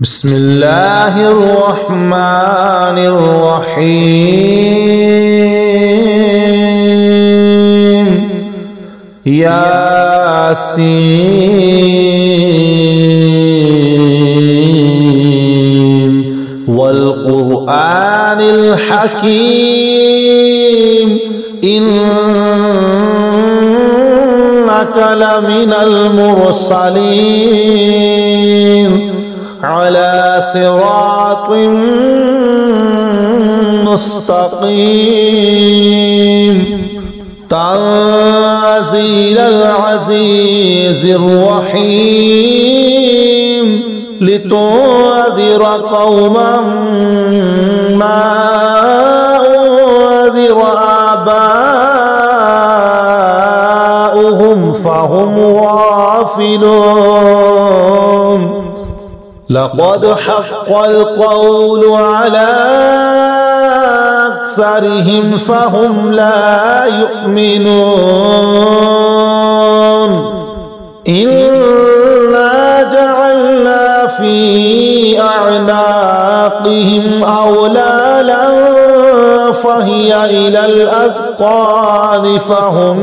بسم الله الرحمن الرحيم ياسين والقرآن الحكيم إنك لمن المرسلين على صراط مستقيم تنزيل العزيز الرحيم لتنذر قوما ما أنذر آباؤهم فهم غافلون لقد حق القول على أكثرهم فهم لا يؤمنون إنا جعلنا في أعناقهم أغلالا فهي إلى الأذقان فهم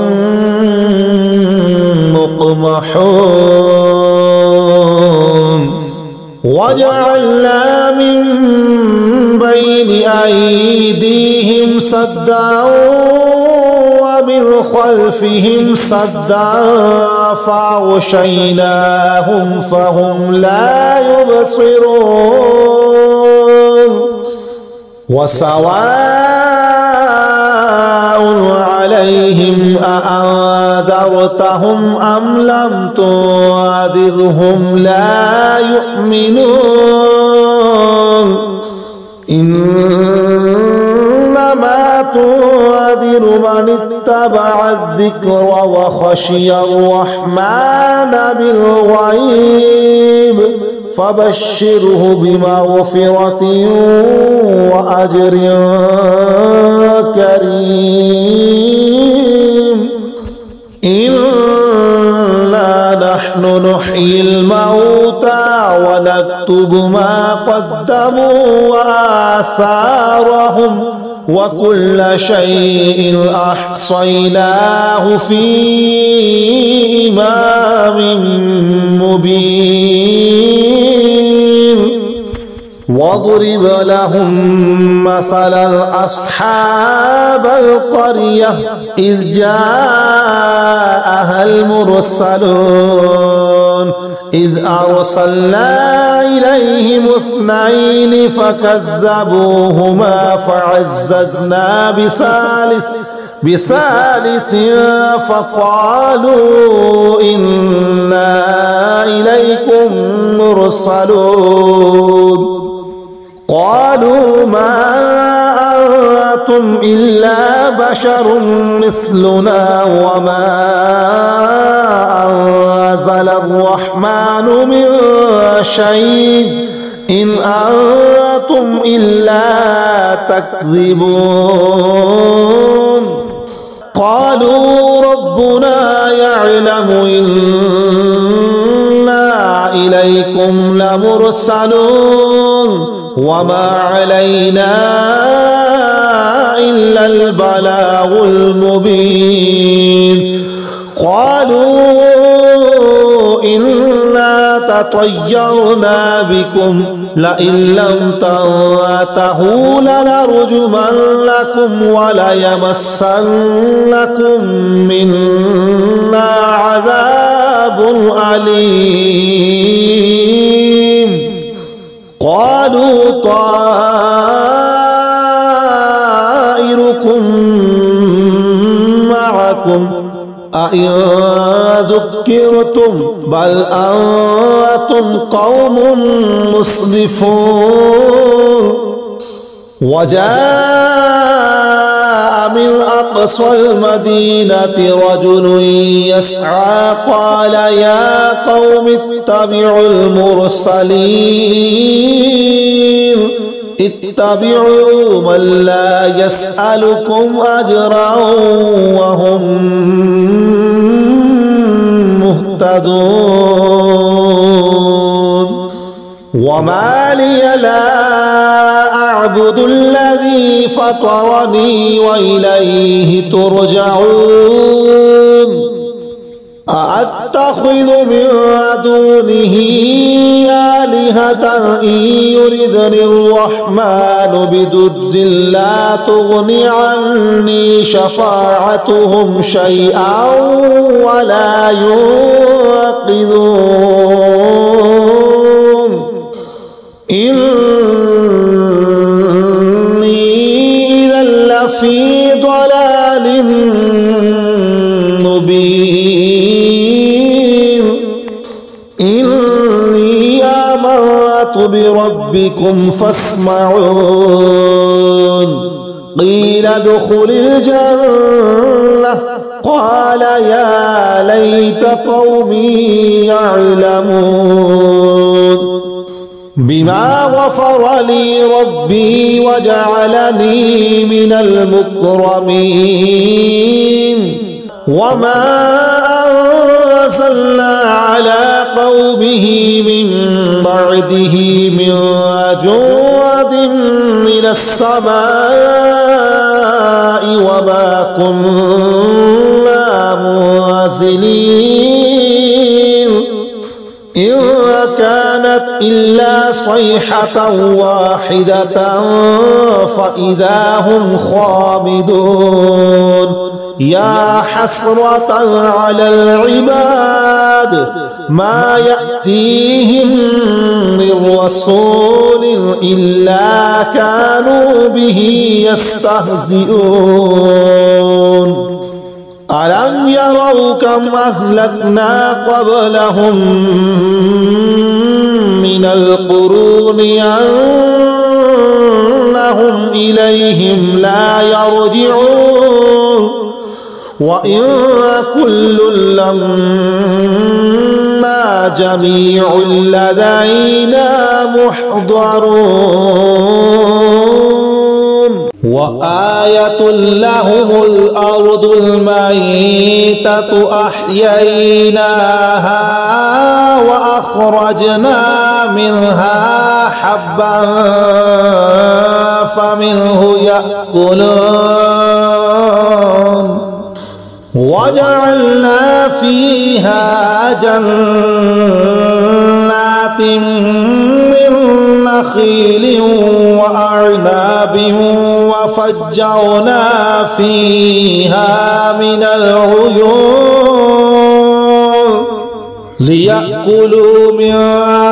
مقمحون وجعلنا من بين أيديهم سدا ومن خلفهم سدا فأغشيناهم فهم لا يبصرون وسواء عليهم أأنذرتهم أم لم تنذرهم لا يؤمنون إنما تنذر من اتبع الذكر وخشي الرحمن بالغيب فبشره بمغفرة وأجر كريم إنا نحن نحيي الموتى ونكتب ما قدموا وآثارهم وكل شيء أحصيناه في إمام مبين واضرب لهم مثلا أصحاب القرية إذ جاءها المرسلون إذ أرسلنا إليهم اثنين فكذبوهما فعززنا بثالث فقالوا إنا إليكم مرسلون قالوا ما أنتم إلا بشر مثلنا وما أنزل الرحمن من شيء إن أنتم إلا تكذبون قالوا ربنا يعلم إنا إليكم لمرسلون وما علينا إلا البلاغ المبين قالوا إنا تطيرنا بكم لئن لم تنتهوا لنرجمنكم وليمسنكم منا عذاب أليم قالوا طائركم معكم أئن ذكرتم بل أنتم قوم مسرفون وجاء من أقصى المدينة رجل يسعى قال يا قوم اتبعوا المرسلين اتبعوا من لا يسألكم أجرا وهم مهتدون وما لي لا أعبد الذي فطرني وإليه ترجعون أأتخذ من دونه آلهة إن يردني الرحمن بضر لا تغن عني شفاعتهم شيئا ولا ينقذون إني إذا لفي ضلال مبين إني آمنت بربكم فاسمعون قيل ادخل الجنة قال يا ليت قومي يعلمون بما غفر لي ربي وجعلني من المكرمين وما أنزلنا على قومه من بعده من جود من السماء وما كنا منزلين إن كانت إلا صيحة واحدة فإذا هم خامدون يا حسرة على العباد ما يأتيهم من رسول إلا كانوا به يستهزئون ألم يروا كم أهلكنا قبلهم من القرون أنهم إليهم لا يرجعون وإن كل لما جميع لدينا محضرون وآية لهم الأرض الميتة أحييناها وأخرجنا منها حبا فمنه يأكلون وجعلنا فيها جنات من نخيل وأعناب وفجرنا فيها من العيون ليأكلوا من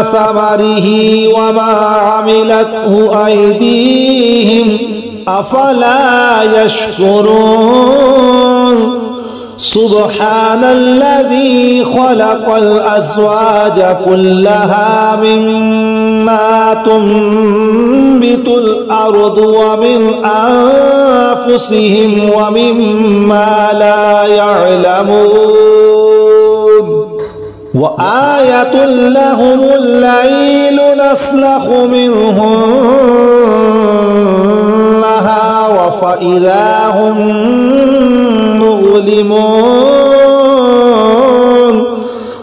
ثمره وما عملته أيديهم أفلا يشكرون سبحان الذي خلق الأزواج كلها مما تنبت الأرض ومن أنفسهم ومما لا يعلمون وآية لهم الليل نسلخ منه النهار فإذا هم مظلمون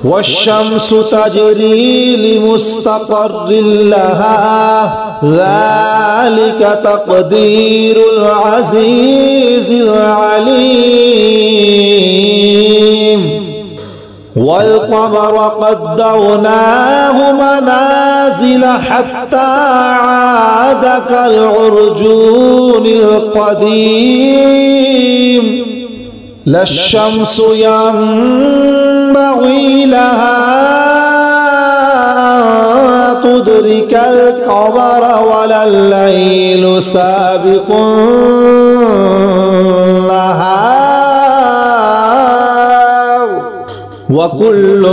والشمس تجري لمستقر لها ذلك تقدير العزيز العليم والقمر قدرناه منازل حتى عاد كالعرجون القديم لا الشمس ينبغي لها أن تدرك القمر ولا الليل سابق النهار وكل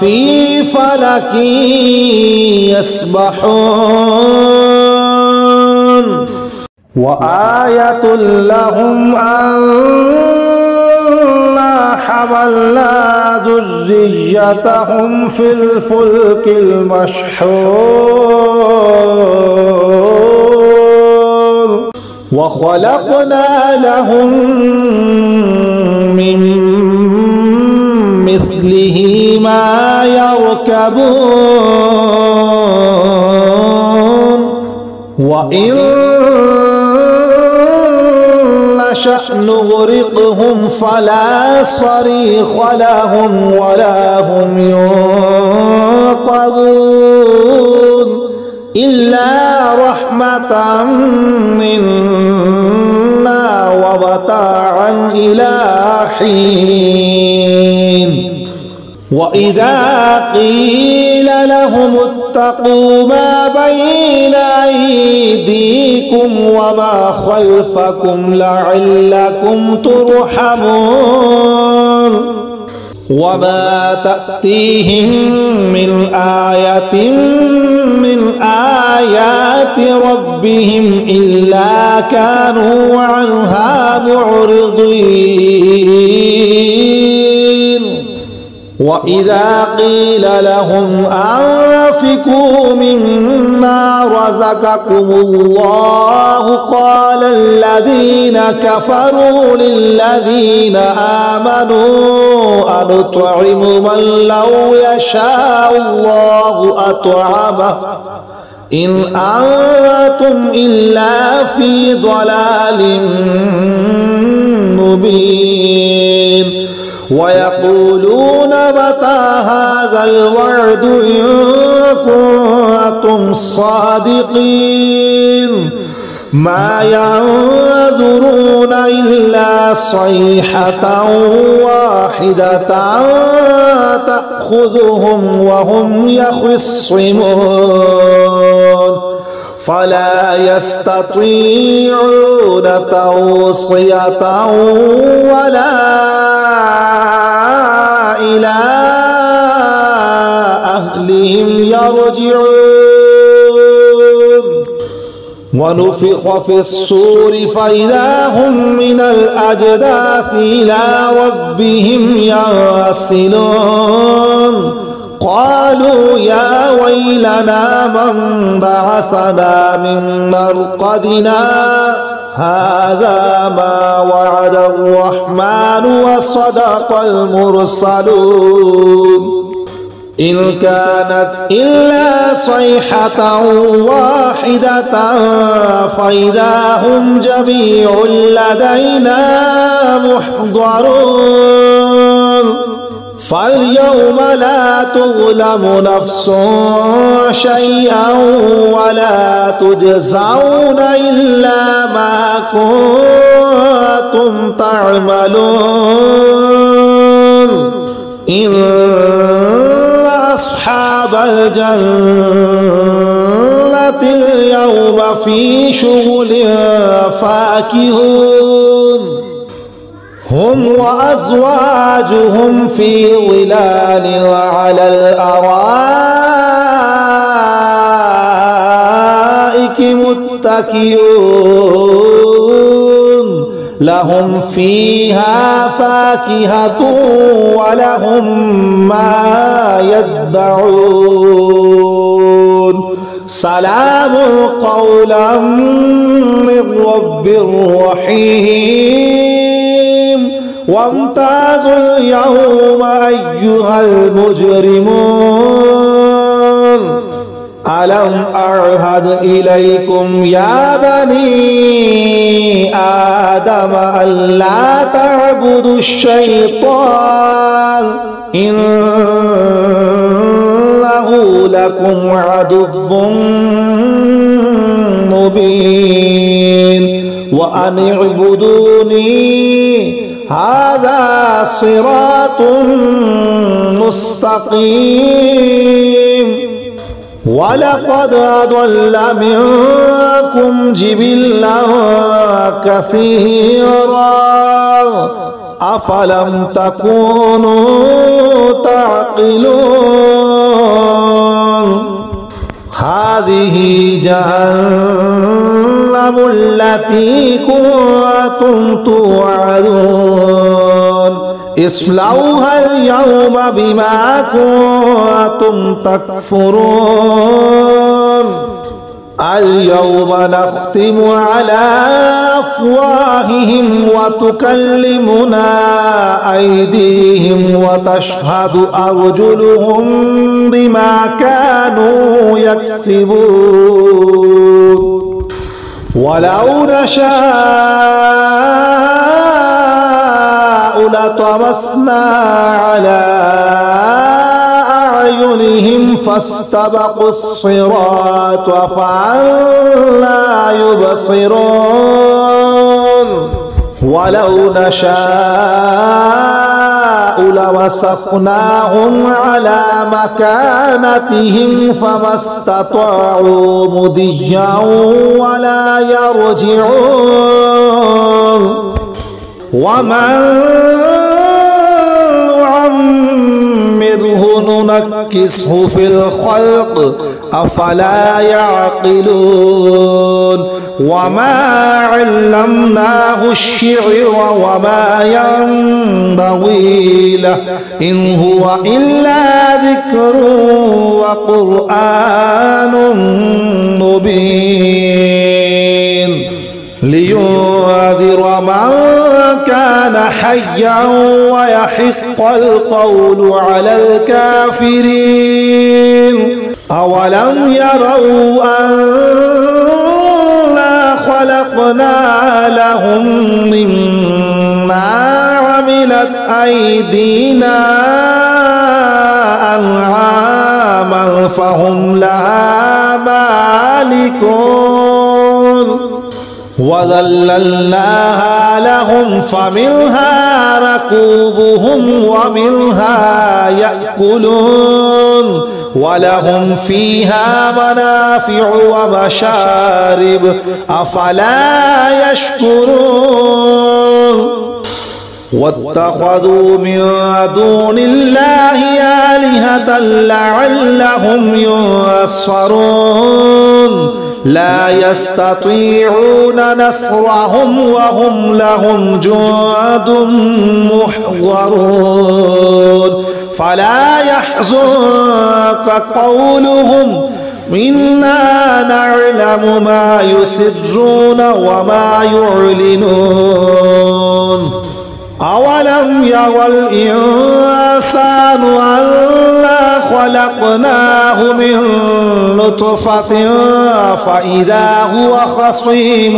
في فلك يسبحون وآية لهم أنا حملنا ذريتهم في الفلك المشحون وخلقنا لهم من مثله ما يركبون وإن نشأ نغرقهم فلا صريخ لهم ولا هم ينقذون إلا رحمة منا ومتاعا إلى حين وإذا قيل لهم اتقوا ما بين أيديكم وما خلفكم لعلكم ترحمون وما تأتيهم من آية من آيات ربهم إلا كانوا عنها معرضين وإذا قيل لهم أنفقوا مما رزقكم الله قال الذين كفروا للذين آمنوا أنطعم من لو يشاء الله أطعمه إن أنتم إلا في ضلال مبين ويقولون متى هذا الوعد إن كنتم صادقين ما ينظرون إلا صيحة واحدة تأخذهم وهم يخصمون فلا يستطيعون توصية ولا إلى أهلهم يرجعون ونفخ في الصور فإذا هم من الأجداث إلى ربهم ينسلون قالوا يا ويلنا من بعثنا من مرقدنا هذا ما وعد الرحمن وصدق المرسلون إن كانت إلا صيحة واحدة فإذا هم جميع لدينا محضرون فاليوم لا تظلم نفس شيئا ولا تجزون إلا ما كنتم تعملون إن أصحاب الجنة اليوم في شغل فاكهون هم وأزواجهم في ظلال على الأرائك متكئون لهم فيها فاكهة ولهم ما يدعون سلام قولا من رب رحيم وامتازوا اليوم أيها المجرمون ألم أعهد إليكم يا بني آدم ألا تعبدوا الشيطان إنه لكم عدو مبين وأن اعبدوني هذا صراط مستقيم ولقد أضل منكم جبلا كثيرا أفلم تكونوا تعقلون هذه جهنم التي كنتم توعدون اصلوها اليوم بما كنتم تكفرون اليوم نختم على أفواههم وتكلمنا أيديهم وتشهد أرجلهم بما كانوا يكسبون ولو نشاء لطمسنا على أعينهم فاستبقوا الصراط فأنى يبصرون ولو نشاء لمسخناهم على مكانتهم فما استطاعوا مضيا ولا يرجعون ومن نعمره ننكسه في الخلق أفلا يعقلون وما علمناه الشعر وما ينبغي له إن هو إلا ذكر وقرآن مبين لينذر من كان حيا ويحق القول على الكافرين أولم يروا أنا خلقنا لهم مما عملت أيدينا أنعاما فهم لها مالكون وذللناها لهم فمنها ركوبهم ومنها يأكلون ولهم فيها منافع ومشارب أفلا يشكرون واتخذوا من دون الله آلهة لعلهم ينصرون لا يستطيعون نصرهم وهم لهم جند محضرون فلا يحزنك قولهم إنا نعلم ما يسرون وما يعلنون أولم يرى الإنسان أنا خلقناه من نطفة فإذا هو خصيم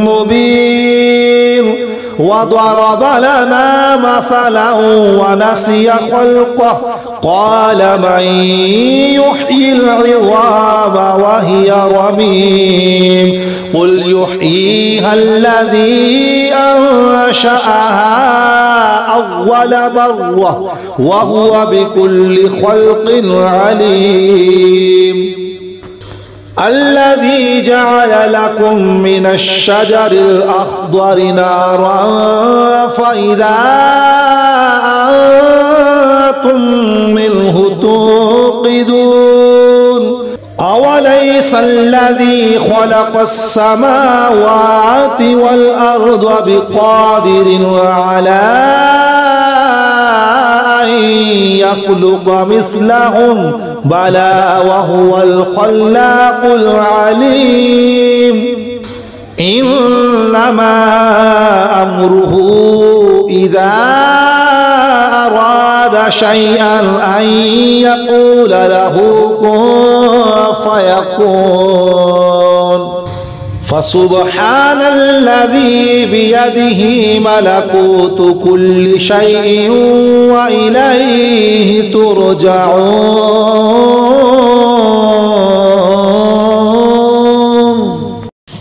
مبين وضرب لنا مثلا ونسي خلقه قال من يحيي العظام وهي رميم قل يحييها الذي أنشأها أول مرة وهو بكل خلق عليم الذي جعل لكم من الشجر الأخضر نارا فإذا أنتم منه توقدون أوليس الذي خلق السماوات والأرض بقادر على أن يخلق مثلهم بلى وهو الخلاق العليم إنما أمره إذا أراد شيئا أن يقول له كن فيكون فسبحان الذي بيده ملكوت كل شيء وإليه ترجعون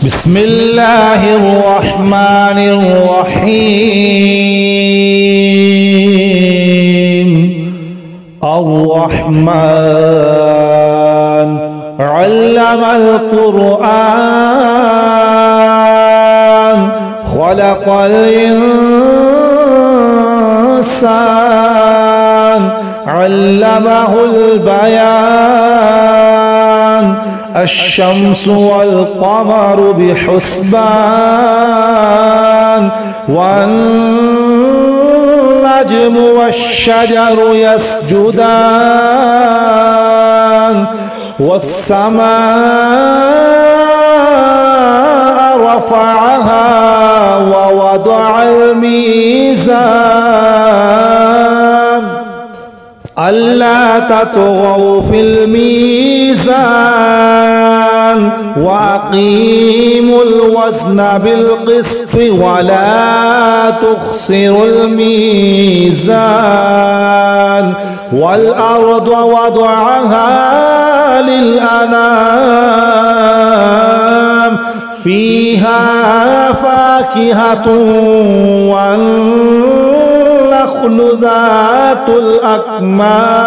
بسم الله الرحمن الرحيم الرحمن علم القرآن خلق الإنسان علمه البيان الشمس والقمر بحسبان والنجم والشجر يسجدان والسماء رفعها ووضع الميزان ألا تطغوا في الميزان وأقيموا الوزن بالقسط ولا تخسروا الميزان والأرض وضعها للأنام فيها فاكهة والنخل ذات الأكمام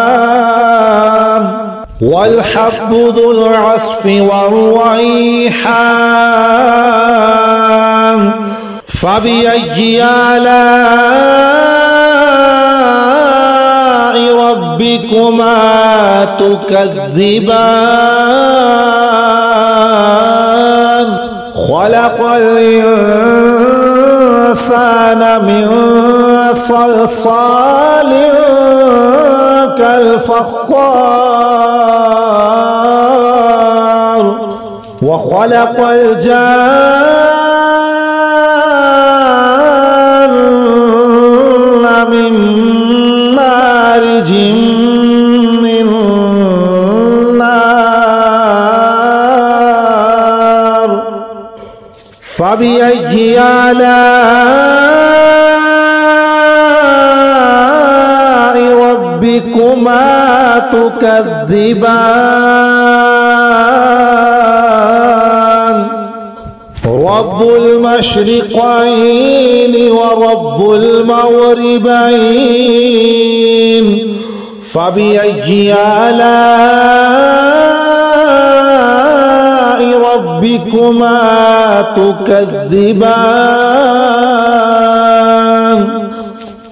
والحب ذو العصف والريحان فبأي آلاء ربكما تكذبان خلق الإنسان من صلصال كالفخار وخلق الجان من مارج من نار فبأي آلاء ربكما تكذبان رب المشرقين ورب المغربين فبأي آلاء ربكما تكذبان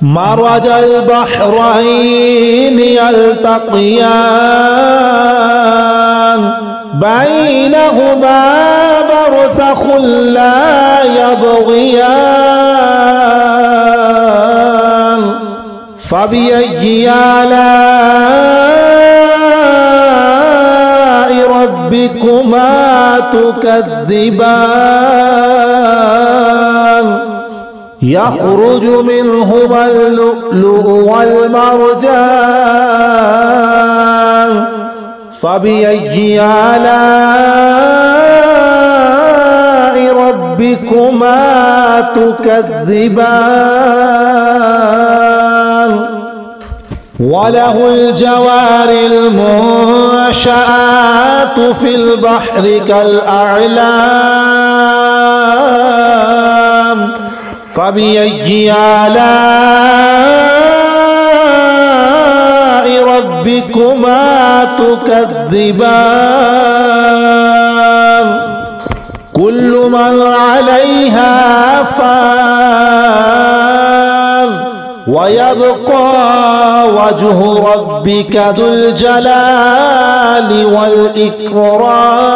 مرج البحرين يلتقيان بينهما برزخ لا يبغيان فبأي آلاء ربكما تكذبان يخرج منهما اللؤلؤ والمرجان فبأي آلاء ربكما تكذبان وله الجوار المنشآت في البحر كالأعلام فبأي آلاء ربكما تكذبان كل من عليها فان ويبقى وجه ربك ذو الجلال والإكرام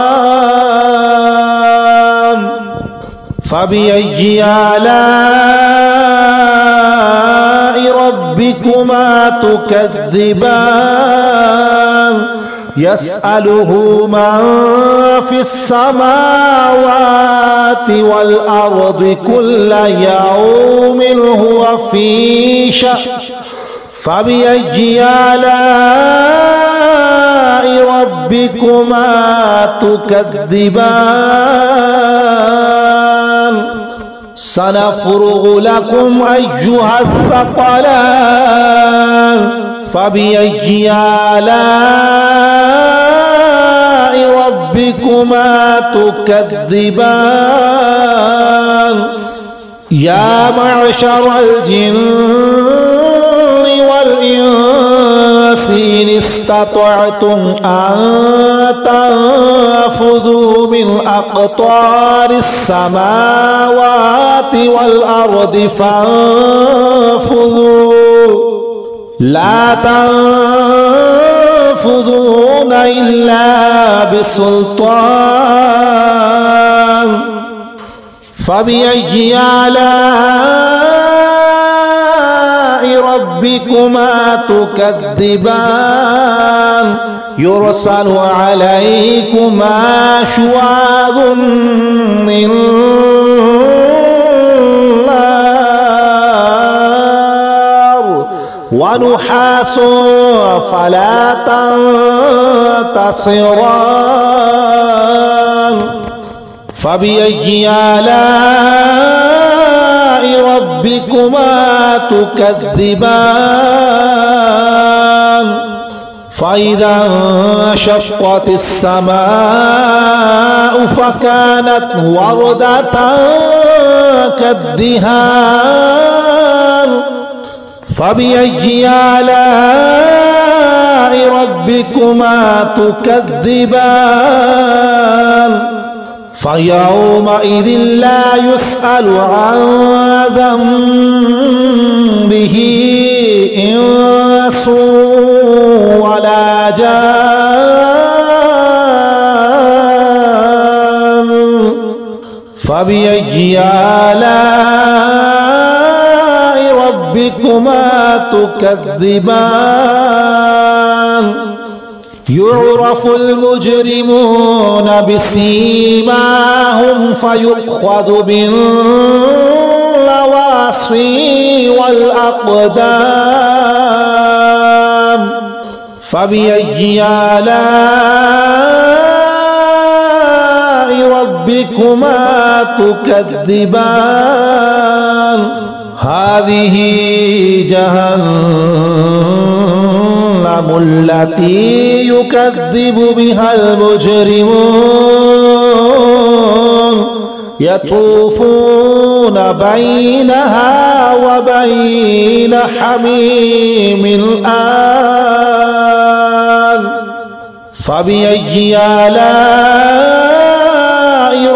فبأي آلاء ربكما تكذبان يسأله من في السماوات والأرض كل يوم هو في شأن فبأي آلاء ربكما تكذبان سنفرغ لكم أيها الثقلان فبأي آلاء ربكما تكذبان يا معشر الجن والإنس إن استطعتم أن تنفذوا من أقطار السماوات والأرض فانفذوا لا تنفذون إلا بسلطان فبأي آلاء ربكما تكذبان يرسل عليكما شواظ من نار ونحاس فلا تنتصران فبأي آلاء ربكما تكذبان فإذا انشقت السماء فكانت وردة كالدهان فبأي آلاء ربكما تكذبان فيومئذ لا يسأل عن ذنبه إنس ولا جان فبأي آلاء ربكما تكذبان يعرف المجرمون بسيماهم فيؤخذ بالنواصي والأقدام فبأي آلاء ربكما تكذبان هذه جهنم التي يكذب بها المجرمون يطوفون بينها وبين حميم آن فبأي آلاء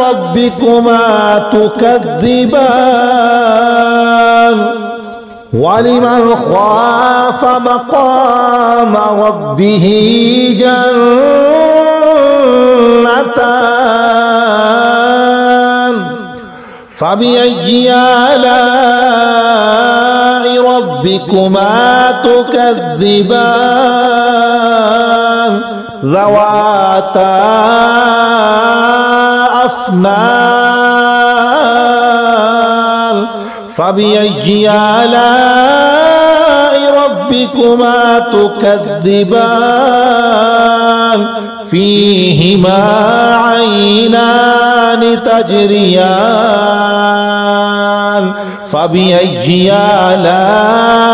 ربكما تكذبان ولمن خاف مقام ربه جنتان فبأي آلاء ربكما تكذبان ذواتا أفنان فبأي آلاء ربكما تكذبان فيهما عينان تجريان فبأي آلاء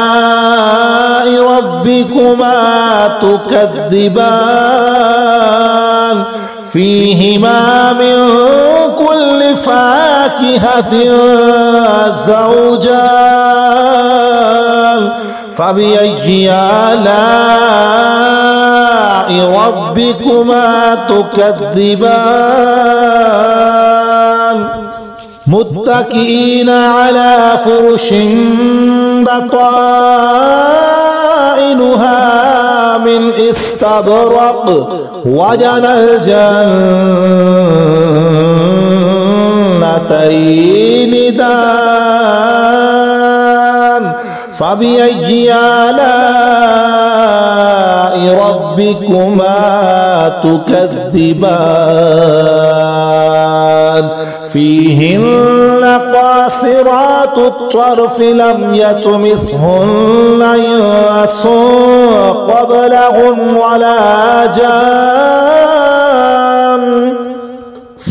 ربكما تكذبان فيهما من كل فاكهة زوجان فبأي آلاء ربكما تكذبان متكئين على فرش بطائنها من استبرق وجنى الجنتين دان فبأي آلاء ربكما تكذبان فيهن قاصرات الطرف لم يطمثهن إنس قبلهم ولا جان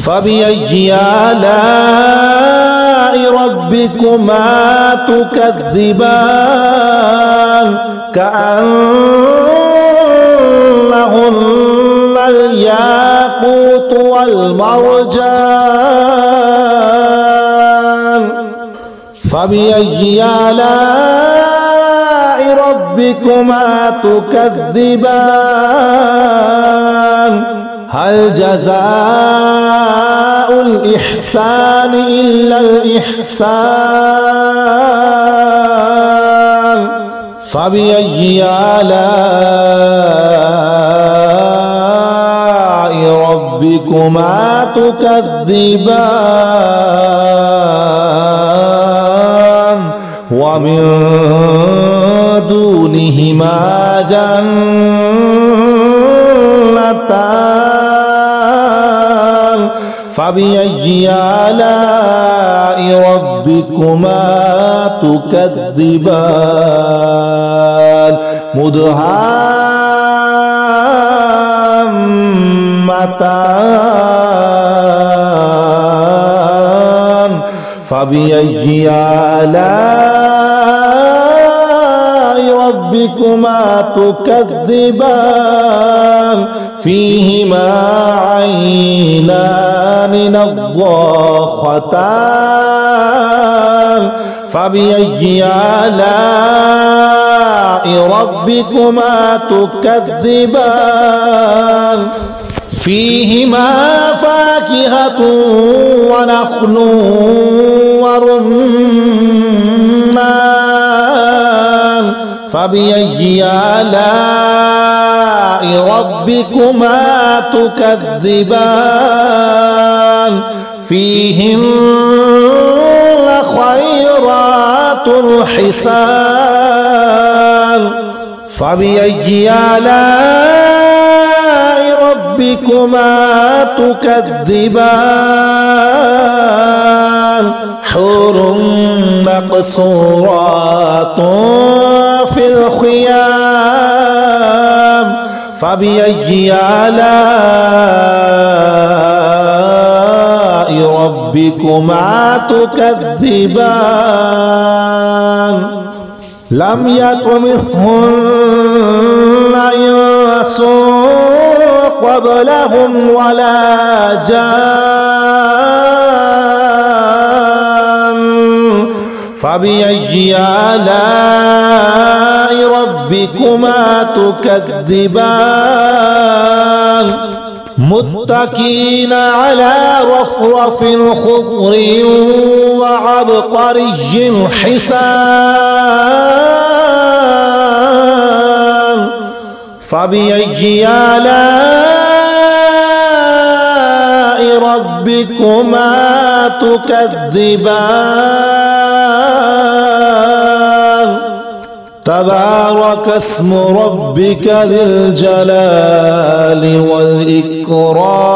فبأي آلاء ربكما تكذبان كأنهن الياقوت والمرجان فبأي آلاء ربكما تكذبان هل جزاء الإحسان إلا الإحسان فبأي آلاء ربكما تكذبان ومن دونهما جنتان مثان فبأي آلاء ربكما تكذبان مدهامتان فبأي آلاء ربكما تكذبان فيهما عينان نضاختان فبأي آلاء ربكما تكذبان فيهما فاكهة ونخل ورمان فبأي آلاء ربكما تكذبان فيهن خيرات حسان فبأي آلاء ربكما تكذبان حور مقصورات في الخيام فبأي آلاء ربكما تكذبان لم يطمثهن إنس قبلهم ولا جان فبأي آلاء ربكما تكذبان متكئين على رفرف خضر وعبقري حسان فبأي آلاء ربكما تكذبان تبارك اسم ربك ذي الجلال والإكرام